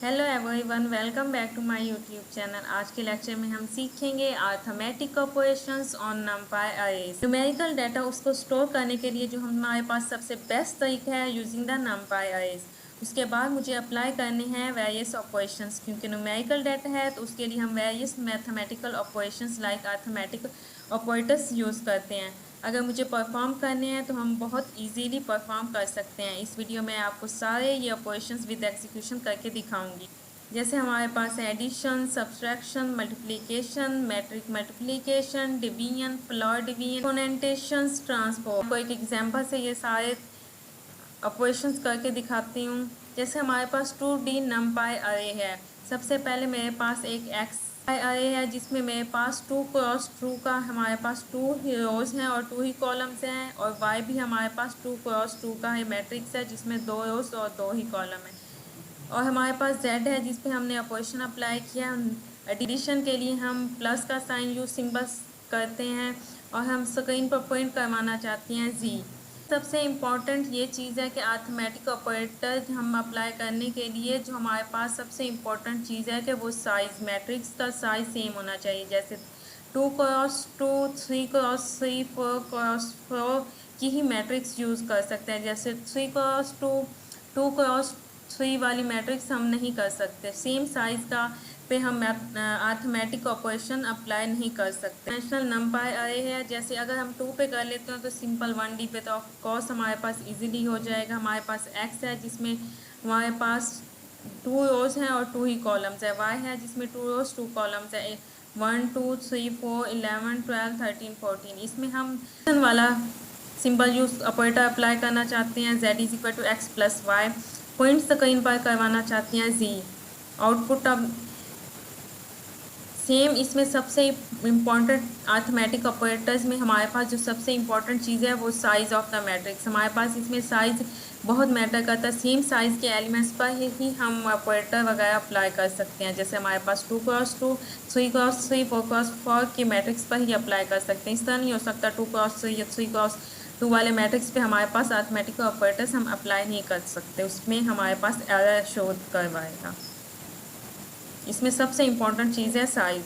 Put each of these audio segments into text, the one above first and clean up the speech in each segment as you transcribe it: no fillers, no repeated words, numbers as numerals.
Hello everyone, welcome back to my YouTube channel. आज के lecture में हम सीखेंगे arithmetic operations on NumPy arrays. Numerical data उसको स्टोर करने के लिए जो हमारे पास सबसे बेस्ट तरीका है यूजिंग द नंपाई अरेज। उसके बाद मुझे अप्लाई करने हैं वेरियस ऑपरेशंस, क्योंकि न्यूमेरिकल डाटा है तो उसके लिए हम various mathematical operations like arithmetic operators use करते हैं। अगर मुझे परफॉर्म करने हैं तो हम बहुत इजीली परफॉर्म कर सकते हैं। इस वीडियो में आपको सारे ये ऑपरेशंस विद एग्जीक्यूशन करके दिखाऊंगी। जैसे हमारे पास addition, subtraction, multiplication, matrix multiplication, division, floor division, exponentiation, transpose. आपको एक एग्जांपल से ये सारे ऑपरेशंस करके दिखाती हूँ। जैसे हमारे पास 2D नमपाई अरे है। सबसे पहले मेरे पास एक एक्स अरे है जिसमें मेरे पास 2 क्रॉस 2 का हमारे पास 2 ही रोज हैं और 2 ही कॉलम्स हैं, और वाई भी हमारे पास 2 क्रॉस 2 का है मैट्रिक्स है जिसमें 2 रोज और 2 ही कॉलम है। और हमारे पास जेड है जिस पे हमने ऑपरेशन अप्लाई किया। एडिशन के लिए हम प्लस का साइन यूज सिंबल्स करते हैं, और हम स्क्रीन पर प्रिंट करवाना चाहते हैं जी। सबसे इम्पॉर्टेंट ये चीज़ है कि अर्थमेटिक ऑपरेटर हम अप्लाई करने के लिए जो हमारे पास सबसे इम्पॉर्टेंट चीज़ है कि वो साइज़, मैट्रिक्स का साइज़ सेम होना चाहिए। जैसे 2 क्रॉस 2, 3 क्रॉस 3, 4 क्रॉस 4 की ही मैट्रिक्स यूज़ कर सकते हैं। जैसे 3 क्रॉस 2, 2 क्रॉस 3 वाली मैट्रिक्स हम नहीं कर सकते। सेम साइज़ का पे हम अर्थमेटिक ऑपरेशन अप्लाई नहीं कर सकते। नेशनल नंपाई अरे है, जैसे अगर हम 2 पे कर लेते हैं तो सिंपल 1D पे तो ऑफकोर्स हमारे पास इजीली हो जाएगा। हमारे पास एक्स है जिसमें हमारे पास 2 रोज हैं और 2 ही कॉलम्स है। वाई है जिसमें 2 रोज 2 कॉलम्स है। 1 2 3 4 11 12 13 14। इसमें हम वाला सिंपल यूज ऑपरेटर अप्लाई करना चाहते हैं। z is equal to x plus y. Points screen पर करवाना चाहते हैं जी। आउटपुट अब सेम इसमें सबसे इम्पॉर्टेंट अर्थमेटिक ऑपरेटर्स में हमारे पास जो सबसे इम्पॉर्टेंट चीज़ है वो साइज़ ऑफ द मैट्रिक्स। हमारे पास इसमें साइज़ बहुत मैटर करता है। सेम साइज़ के एलिमेंट्स पर ही हम ऑपरेटर वगैरह अप्लाई कर सकते हैं। जैसे हमारे पास 2 क्रॉस 2, 3 क्रॉस 3, 4 क्रॉस 4 के मैट्रिक्स पर ही अप्लाई कर सकते हैं। इस तरह नहीं हो सकता 2 क्रॉस 3 या 3 क्रॉस 2 वाले मैट्रिक्स पे हमारे पास अर्थमेटिक ऑपरेटर्स हम अप्लाई नहीं कर सकते, उसमें हमारे पास एरर शो करवाएगा। इसमें सबसे इम्पॉर्टेंट चीज़ है साइज़।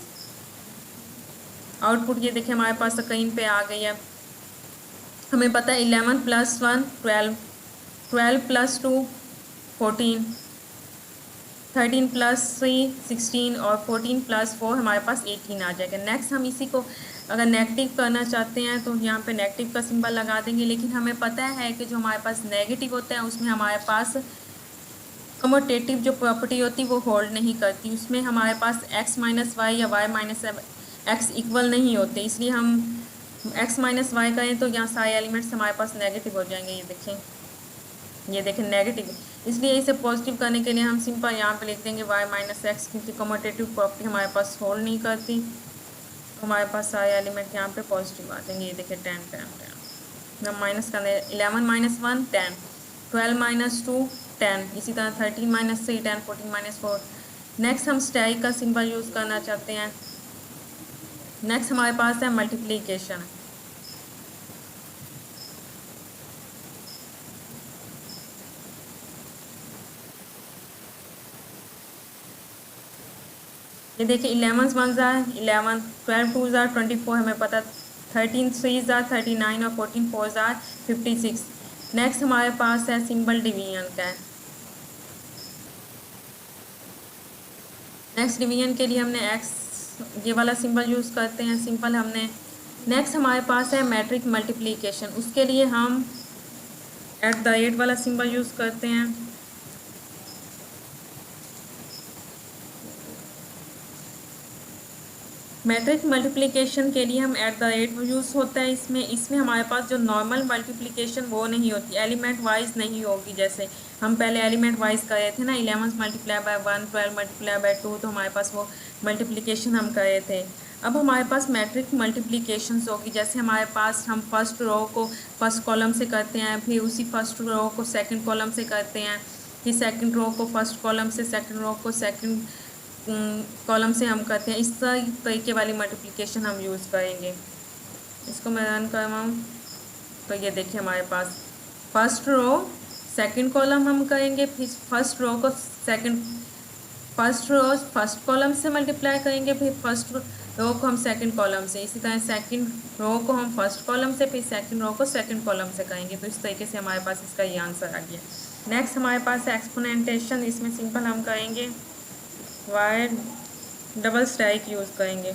आउटपुट ये देखिए हमारे पास स्क्रीन पे आ गई है। हमें पता है 11 + 1 12, 12 + 2 14, 13 + 3 16 और 14 + 4 हमारे पास 18 आ जाएगा। नेक्स्ट हम इसी को अगर नेगेटिव करना चाहते हैं तो यहाँ पे नेगेटिव का सिंबल लगा देंगे, लेकिन हमें पता है कि जो हमारे पास नेगेटिव होता है उसमें हमारे पास कमोटेटिव जो प्रॉपर्टी होती है वो होल्ड नहीं करती। उसमें हमारे पास x - y या y - x इक्वल नहीं होते, इसलिए हम x - y करें तो यहाँ सारे एलिमेंट्स हमारे पास नेगेटिव हो जाएंगे। ये देखें नेगेटिव, इसलिए इसे पॉजिटिव करने के लिए हम सिंपल यहाँ पे लिख देंगे y - x, क्योंकि कमोटेटिव प्रॉपर्टी हमारे पास होल्ड नहीं करती। तो हमारे पास सारे एलिमेंट यहाँ पे पॉजिटिव आ जाएंगे। ये देखें 10 10 10, हम माइनस करने 11 - 1 10, 12 - 2 10, इसी तरह 13 - 3 10, 14 - 4। नेक्स्ट हम स्टैक का सिंबल यूज़ करना चाहते हैं। नेक्स्ट हमारे पास है मल्टीप्लिकेशन। ये देखिए 11 1 जार 11, 12 2 जार 24, हमें पता 13 3 जार 39 और 14 4 जार 56। नेक्स्ट हमारे पास है सिंबल डिवीजन का है। नेक्स्ट डिवीजन के लिए हमने एक्स ये वाला सिंबल यूज़ करते हैं सिंपल हमने। नेक्स्ट हमारे पास है मैट्रिक मल्टीप्लिकेशन, उसके लिए हम @ वाला सिंबल यूज़ करते हैं। मैट्रिक मल्टीप्लिकेशन के लिए हम @ यूज़ होता है इसमें। इसमें हमारे पास जो नॉर्मल मल्टीप्लिकेशन वो नहीं होती, एलिमेंट वाइज नहीं होगी। जैसे हम पहले एलिमेंट वाइज कर रहे थे ना, 11 × 1, 12 × 2, तो हमारे पास वो मल्टीप्लिकेशन हम कर रहे थे। अब हमारे पास मैट्रिक मल्टीप्लिकेशंस होगी। जैसे हमारे पास हम फर्स्ट रो को फर्स्ट कॉलम से करते हैं, फिर उसी फर्स्ट रो को सेकंड कॉलम से करते हैं, फिर सेकंड रो को फर्स्ट कॉलम से, सेकंड रो को सेकंड कॉलम से हम करते हैं। इस तरीके वाली मल्टीप्लिकेशन हम यूज़ करेंगे। इसको मैं रन करवाऊँ तो ये देखिए हमारे पास फर्स्ट रो सेकंड कॉलम हम करेंगे, फिर फर्स्ट रो को second first row first column से मल्टीप्लाई करेंगे, फिर फर्स्ट रो को हम सेकंड कॉलम से, इसी तरह सेकंड रो को हम फर्स्ट कॉलम से, फिर सेकंड रो को सेकंड कॉलम से करेंगे। तो इस तरीके से हमारे पास इसका ये आंसर आ गया। नेक्स्ट हमारे पास है एक्सपोनेंटेशन। इसमें सिंपल हम करेंगे वाई डबल स्ट्राइक यूज़ करेंगे।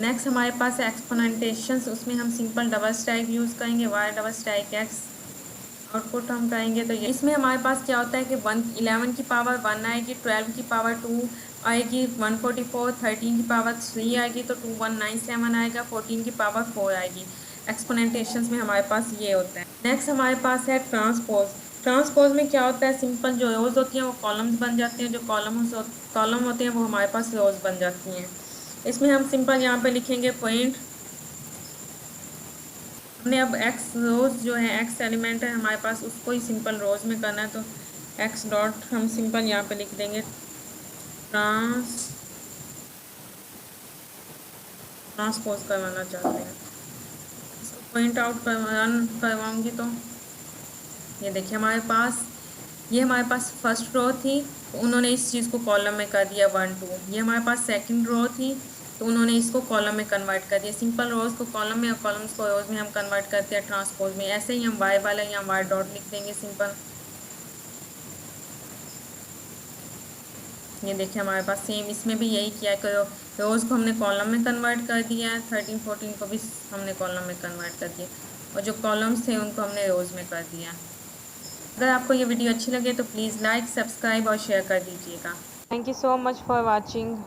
नेक्स्ट हमारे पास है एक्सपोनेंटेशन, उसमें हम सिंपल डबल स्ट्राइक यूज़ करेंगे, y double strike x. Output हम करेंगे तो ये इसमें हमारे पास क्या होता है कि 11 की पावर 1 आएगी, 12 की पावर 2 आएगी, 144, 13 की पावर 3 आएगी तो 2197 आएगा, 14 की पावर 4 आएगी। एक्सपोनेंटेशंस में हमारे पास ये होता है। नेक्स्ट हमारे पास है ट्रांसपोज। ट्रांसपोज में क्या होता है, सिंपल जो रोज़ होती हैं वो कॉलम्स बन जाते हैं, जो कॉलम होते हैं वो हमारे पास रोज़ बन जाती हैं। इसमें हम सिंपल यहाँ पे लिखेंगे पॉइंट, हमने अब एक्स रोज़ जो है एक्स एलिमेंट है हमारे पास उसको ही सिंपल रोज़ में करना है, तो एक्स डॉट हम सिंपल यहाँ पे लिख देंगे ट्रांसपोज करवाना चाहते हैं। इसको पॉइंट आउट करवाऊँगी तो ये देखिए हमारे पास फर्स्ट रो थी तो उन्होंने इस चीज़ को कॉलम में कर दिया 1 2। ये हमारे पास सेकंड रो थी तो उन्होंने इसको कॉलम में कन्वर्ट कर दिया। सिंपल रोज़ को कॉलम में और कॉलम्स को रोज़ में हम कन्वर्ट करते हैं ट्रांसपोज में। ऐसे ही हम वाई वाला यहाँ वाई डॉट लिख देंगे सिंपल। ये देखिए हमारे पास सेम इसमें भी यही किया है, रोज़ को हमने कॉलम में कन्वर्ट कर दिया है, 13 14 को भी हमने कॉलम में कन्वर्ट कर दिया और जो कॉलम्स थे उनको हमने रोज़ में कर दिया। अगर आपको ये वीडियो अच्छी लगे तो प्लीज़ लाइक, सब्सक्राइब और शेयर कर दीजिएगा। Thank you so much for watching.